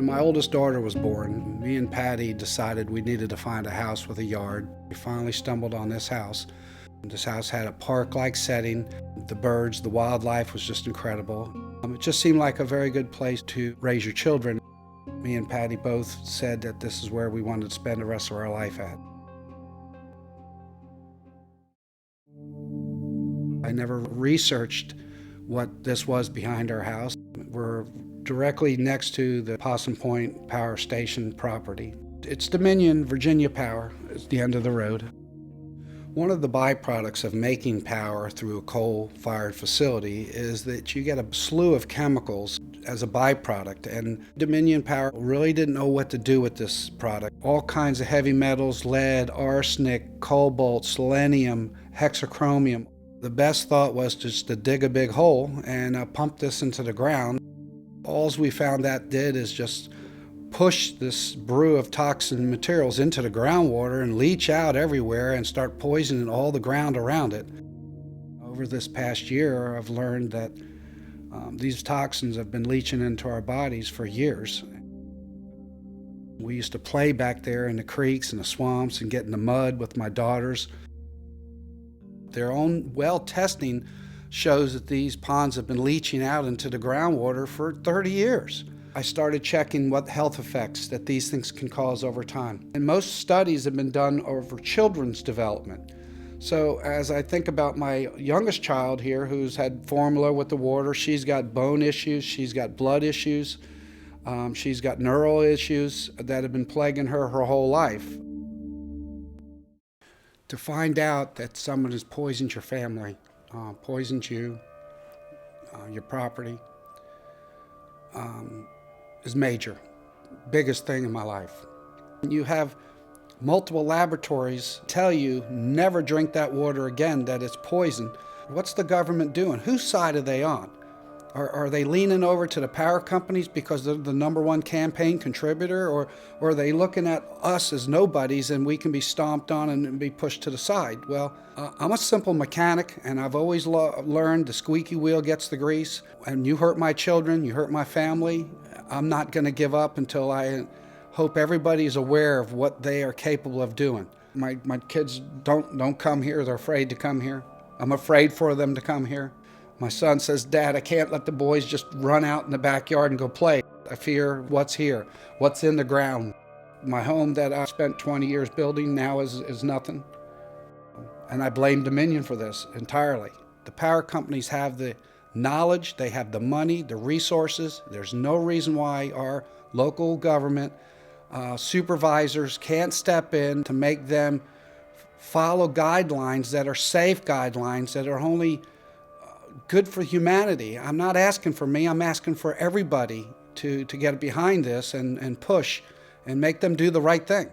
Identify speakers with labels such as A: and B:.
A: my oldest daughter was born, me and Patty decided we needed to find a house with a yard. We finally stumbled on this house. This house had a park-like setting. The birds, the wildlife was just incredible. It just seemed like a very good place to raise your children. Me and Patty both said that this is where we wanted to spend the rest of our life at. I never researched what this was behind our house. We're directly next to the Possum Point Power Station property. It's Dominion Virginia Power. It's the end of the road. One of the byproducts of making power through a coal-fired facility is that you get a slew of chemicals as a byproduct, and Dominion Power really didn't know what to do with this product. All kinds of heavy metals, lead, arsenic, cobalt, selenium, hexachromium. The best thought was just to dig a big hole and pump this into the ground. All we found that did is just push this brew of toxin materials into the groundwater and leach out everywhere and start poisoning all the ground around it. Over this past year, I've learned that these toxins have been leaching into our bodies for years. We used to play back there in the creeks and the swamps and get in the mud with my daughters. Their own well testing shows that these ponds have been leaching out into the groundwater for 30 years. I started checking what health effects that these things can cause over time. And most studies have been done over children's development. So as I think about my youngest child here who's had formula with the water, she's got bone issues, she's got blood issues, she's got neural issues that have been plaguing her whole life. To find out that someone has poisoned your family, poisoned you, your property, is major. Biggest thing in my life. You have multiple laboratories tell you never drink that water again, that it's poison. What's the government doing? Whose side are they on? Are they leaning over to the power companies because they're the #1 campaign contributor, or are they looking at us as nobodies and we can be stomped on and be pushed to the side? Well, I'm a simple mechanic, and I've always learned the squeaky wheel gets the grease. And you hurt my children, you hurt my family, I'm not going to give up until I hope everybody is aware of what they are capable of doing. My kids don't come here, they're afraid to come here. I'm afraid for them to come here. My son says, "Dad, I can't let the boys just run out in the backyard and go play. I fear what's here, what's in the ground." My home that I spent 20 years building now is nothing. And I blame Dominion for this entirely. The power companies have the knowledge, they have the money, the resources. There's no reason why our local government supervisors can't step in to make them follow guidelines that are safe guidelines, that are only good for humanity. I'm not asking for me, I'm asking for everybody to get behind this and push and make them do the right thing.